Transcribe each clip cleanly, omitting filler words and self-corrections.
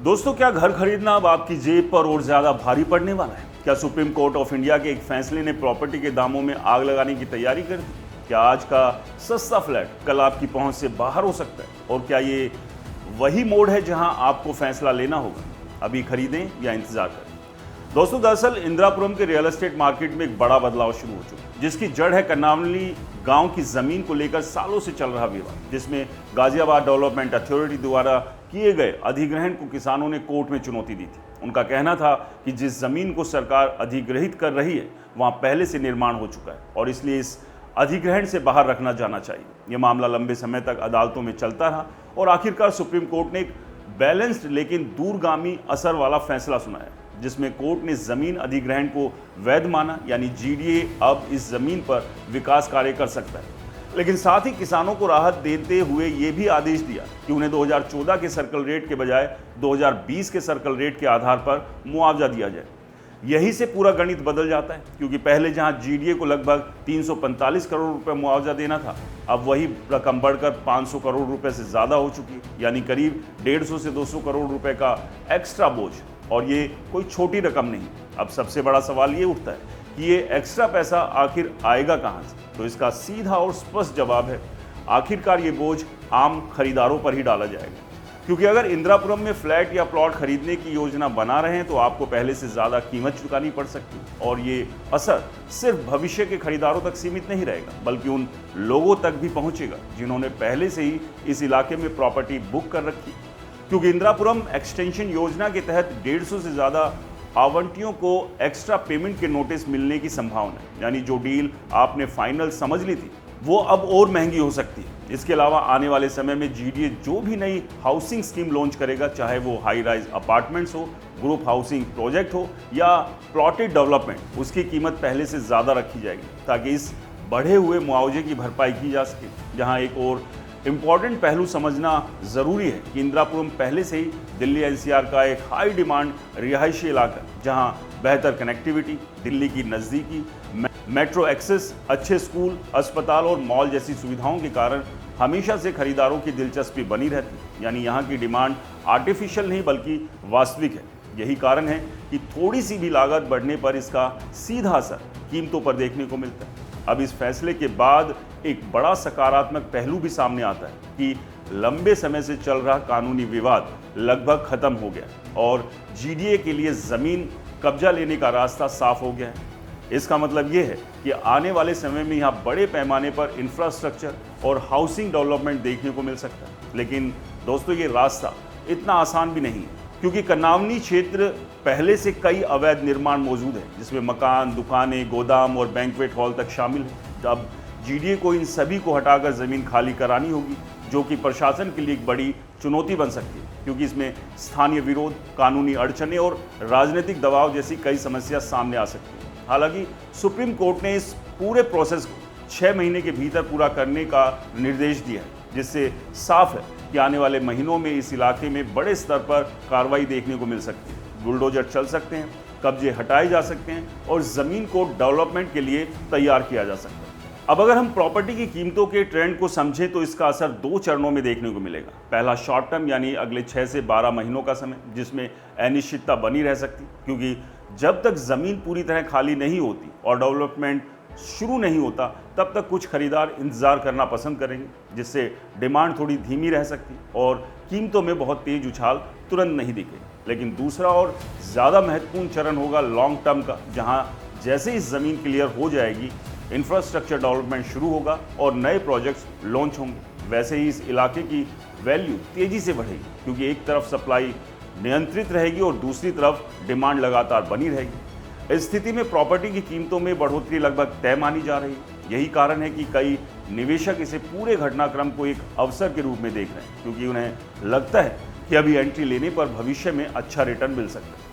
दोस्तों, क्या घर खरीदना अब आपकी जेब पर और ज्यादा भारी पड़ने वाला है? क्या सुप्रीम कोर्ट ऑफ इंडिया के एक फैसले ने प्रॉपर्टी के दामों में आग लगाने की तैयारी कर दी? क्या आज का सस्ता फ्लैट कल आपकी पहुंच से बाहर हो सकता है? और क्या ये वही मोड़ है जहां आपको फैसला लेना होगा? अभी खरीदें या इंतजार करें? दोस्तों, दरअसल इंदिरापुरम के रियल एस्टेट मार्केट में एक बड़ा बदलाव शुरू हो चुका है, जिसकी जड़ है कर्नावली गांव की जमीन को लेकर सालों से चल रहा विवाद, जिसमें गाजियाबाद डेवलपमेंट अथॉरिटी द्वारा किए गए अधिग्रहण को किसानों ने कोर्ट में चुनौती दी थी। उनका कहना था कि जिस जमीन को सरकार अधिग्रहित कर रही है वहां पहले से निर्माण हो चुका है और इसलिए इस अधिग्रहण से बाहर रखना जाना चाहिए। यह मामला लंबे समय तक अदालतों में चलता रहा और आखिरकार सुप्रीम कोर्ट ने एक बैलेंस्ड लेकिन दूरगामी असर वाला फैसला सुनाया, जिसमें कोर्ट ने जमीन अधिग्रहण को वैध माना, यानी जीडीए अब इस जमीन पर विकास कार्य कर सकता है। लेकिन साथ ही किसानों को राहत देते हुए यह भी आदेश दिया कि उन्हें 2014 के सर्कल रेट के बजाय 2020 के सर्कल रेट के आधार पर मुआवजा दिया जाए। यही से पूरा गणित बदल जाता है, क्योंकि पहले जहां जीडीए को लगभग 345 करोड़ रुपए मुआवजा देना था, अब वही रकम बढ़कर 500 करोड़ रुपए से ज्यादा हो चुकी है, यानी करीब 150 से 200 करोड़ रुपए का एक्स्ट्रा बोझ। और ये कोई छोटी रकम नहीं। अब सबसे बड़ा सवाल ये उठता है कि ये एक्स्ट्रा पैसा आखिर आएगा कहां से? तो इसका सीधा और स्पष्ट जवाब है, आखिरकार ये बोझ आम खरीदारों पर ही डाला जाएगा। क्योंकि अगर इंदिरापुरम में फ्लैट या प्लॉट खरीदने की योजना बना रहे हैं तो आपको पहले से ज़्यादा कीमत चुकानी पड़ सकती है, और ये असर सिर्फ भविष्य के खरीदारों तक सीमित नहीं रहेगा, बल्कि उन लोगों तक भी पहुंचेगा जिन्होंने पहले से ही इस इलाके में प्रॉपर्टी बुक कर रखी। क्योंकि इंदिरापुरम एक्सटेंशन योजना के तहत 150 से ज़्यादा आवंटियों को एक्स्ट्रा पेमेंट के नोटिस मिलने की संभावना है, यानी जो डील आपने फाइनल समझ ली थी वो अब और महंगी हो सकती है। इसके अलावा आने वाले समय में जीडीए जो भी नई हाउसिंग स्कीम लॉन्च करेगा, चाहे वो हाई राइज अपार्टमेंट्स हो, ग्रुप हाउसिंग प्रोजेक्ट हो या प्लॉटेड डेवलपमेंट, उसकी कीमत पहले से ज़्यादा रखी जाएगी ताकि इस बढ़े हुए मुआवजे की भरपाई की जा सके। जहाँ एक और इम्पॉर्टेंट पहलू समझना ज़रूरी है कि इंदिरापुरम पहले से ही दिल्ली एनसीआर का एक हाई डिमांड रिहायशी इलाका, जहां बेहतर कनेक्टिविटी, दिल्ली की नज़दीकी, मेट्रो एक्सेस, अच्छे स्कूल, अस्पताल और मॉल जैसी सुविधाओं के कारण हमेशा से खरीदारों की दिलचस्पी बनी रहती। यानी यहाँ की डिमांड आर्टिफिशियल नहीं बल्कि वास्तविक है। यही कारण है कि थोड़ी सी भी लागत बढ़ने पर इसका सीधा असर कीमतों पर देखने को मिलता है। अब इस फैसले के बाद एक बड़ा सकारात्मक पहलू भी सामने आता है कि लंबे समय से चल रहा कानूनी विवाद लगभग खत्म हो गया और जीडीए के लिए जमीन कब्जा लेने का रास्ता साफ हो गया है। इसका मतलब ये है कि आने वाले समय में यहाँ बड़े पैमाने पर इंफ्रास्ट्रक्चर और हाउसिंग डेवलपमेंट देखने को मिल सकता है। लेकिन दोस्तों, ये रास्ता इतना आसान भी नहीं है, क्योंकि कर्नावली क्षेत्र पहले से कई अवैध निर्माण मौजूद है, जिसमें मकान, दुकानें, गोदाम और बैंक्वेट हॉल तक शामिल है। अब जीडीए को इन सभी को हटाकर ज़मीन खाली करानी होगी, जो कि प्रशासन के लिए एक बड़ी चुनौती बन सकती है, क्योंकि इसमें स्थानीय विरोध, कानूनी अड़चनें और राजनीतिक दबाव जैसी कई समस्या सामने आ सकती हैं। हालांकि सुप्रीम कोर्ट ने इस पूरे प्रोसेस को 6 महीने के भीतर पूरा करने का निर्देश दिया है, जिससे साफ है कि आने वाले महीनों में इस इलाके में बड़े स्तर पर कार्रवाई देखने को मिल सकती है। बुलडोजर चल सकते हैं, कब्जे हटाए जा सकते हैं और ज़मीन को डेवलपमेंट के लिए तैयार किया जा सकता है। अब अगर हम प्रॉपर्टी की कीमतों के ट्रेंड को समझें तो इसका असर 2 चरणों में देखने को मिलेगा। पहला शॉर्ट टर्म, यानी अगले 6 से 12 महीनों का समय, जिसमें अनिश्चितता बनी रह सकती, क्योंकि जब तक ज़मीन पूरी तरह खाली नहीं होती और डेवलपमेंट शुरू नहीं होता तब तक कुछ खरीदार इंतज़ार करना पसंद करेंगे, जिससे डिमांड थोड़ी धीमी रह सकती और कीमतों में बहुत तेज उछाल तुरंत नहीं दिखे। लेकिन दूसरा और ज़्यादा महत्वपूर्ण चरण होगा लॉन्ग टर्म का, जहां जैसे ही ज़मीन क्लियर हो जाएगी, इंफ्रास्ट्रक्चर डेवलपमेंट शुरू होगा और नए प्रोजेक्ट्स लॉन्च होंगे, वैसे ही इस इलाके की वैल्यू तेज़ी से बढ़ेगी, क्योंकि एक तरफ सप्लाई नियंत्रित रहेगी और दूसरी तरफ डिमांड लगातार बनी रहेगी। इस स्थिति में प्रॉपर्टी की कीमतों में बढ़ोतरी लगभग तय मानी जा रही है। यही कारण है कि कई निवेशक इसे पूरे घटनाक्रम को एक अवसर के रूप में देख रहे हैं, क्योंकि उन्हें लगता है कि अभी एंट्री लेने पर भविष्य में अच्छा रिटर्न मिल सकता है।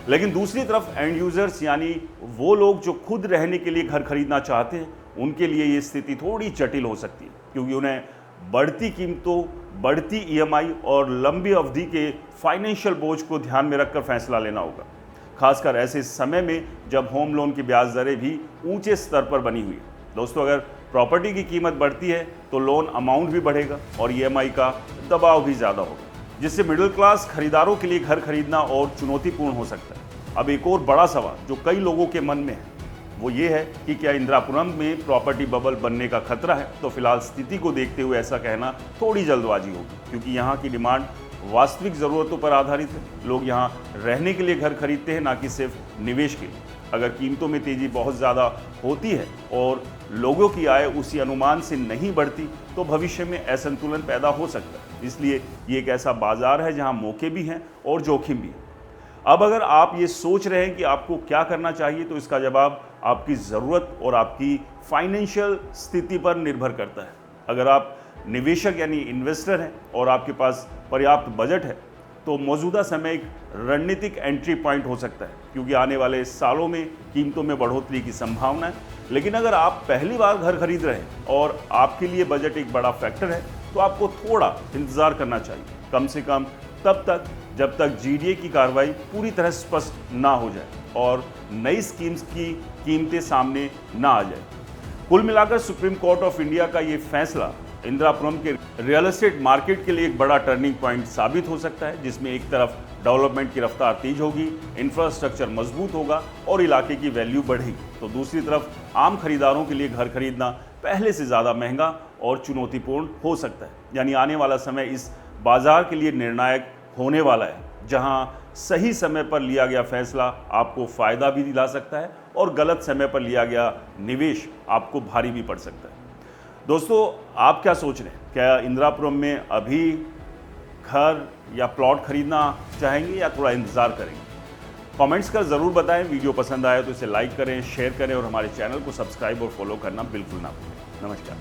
लेकिन दूसरी तरफ एंड यूजर्स, यानी वो लोग जो खुद रहने के लिए घर खरीदना चाहते हैं, उनके लिए ये स्थिति थोड़ी जटिल हो सकती है, क्योंकि उन्हें बढ़ती कीमतों, बढ़ती ईएमआई और लंबी अवधि के फाइनेंशियल बोझ को ध्यान में रखकर फैसला लेना होगा, खासकर ऐसे समय में जब होम लोन की ब्याज दरें भी ऊंचे स्तर पर बनी हुई है। दोस्तों, अगर प्रॉपर्टी की कीमत बढ़ती है तो लोन अमाउंट भी बढ़ेगा और ईएमआई का दबाव भी ज़्यादा होगा। जिससे मिडिल क्लास खरीदारों के लिए घर खरीदना और चुनौतीपूर्ण हो सकता है। अब एक और बड़ा सवाल जो कई लोगों के मन में है वो ये है कि क्या इंदिरापुरम में प्रॉपर्टी बबल बनने का खतरा है। तो फिलहाल स्थिति को देखते हुए ऐसा कहना थोड़ी जल्दबाजी होगी, क्योंकि यहाँ की डिमांड वास्तविक ज़रूरतों पर आधारित है। लोग यहाँ रहने के लिए घर खरीदते हैं, ना कि सिर्फ निवेश के लिए। अगर कीमतों में तेज़ी बहुत ज़्यादा होती है और लोगों की आय उसी अनुमान से नहीं बढ़ती तो भविष्य में असंतुलन पैदा हो सकता है। इसलिए ये एक ऐसा बाजार है जहाँ मौके भी हैं और जोखिम भी है। अब अगर आप ये सोच रहे हैं कि आपको क्या करना चाहिए, तो इसका जवाब आपकी ज़रूरत और आपकी फाइनेंशियल स्थिति पर निर्भर करता है। अगर आप निवेशक यानी इन्वेस्टर हैं और आपके पास पर्याप्त बजट है तो मौजूदा समय एक रणनीतिक एंट्री पॉइंट हो सकता है, क्योंकि आने वाले सालों में कीमतों में बढ़ोतरी की संभावना है। लेकिन अगर आप पहली बार घर खरीद रहे हैं और आपके लिए बजट एक बड़ा फैक्टर है तो आपको थोड़ा इंतज़ार करना चाहिए, कम से कम तब तक जब तक जीडीए की कार्रवाई पूरी तरह स्पष्ट ना हो जाए और नई स्कीम्स की कीमतें सामने ना आ जाए। कुल मिलाकर सुप्रीम कोर्ट ऑफ इंडिया का ये फैसला इंदिरापुरम के रियल एस्टेट मार्केट के लिए एक बड़ा टर्निंग पॉइंट साबित हो सकता है, जिसमें एक तरफ डेवलपमेंट की रफ्तार तेज होगी, इंफ्रास्ट्रक्चर मजबूत होगा और इलाके की वैल्यू बढ़ेगी, तो दूसरी तरफ आम खरीदारों के लिए घर खरीदना पहले से ज़्यादा महंगा और चुनौतीपूर्ण हो सकता है। यानी आने वाला समय इस बाजार के लिए निर्णायक होने वाला है, जहां सही समय पर लिया गया फैसला आपको फ़ायदा भी दिला सकता है और गलत समय पर लिया गया निवेश आपको भारी भी पड़ सकता है। दोस्तों, आप क्या सोच रहे हैं? क्या इंदिरापुरम में अभी घर या प्लॉट खरीदना चाहेंगे या थोड़ा इंतज़ार करेंगे? कमेंट्स कर ज़रूर बताएं। वीडियो पसंद आए तो इसे लाइक करें, शेयर करें और हमारे चैनल को सब्सक्राइब और फॉलो करना बिल्कुल ना भूलें। नमस्कार।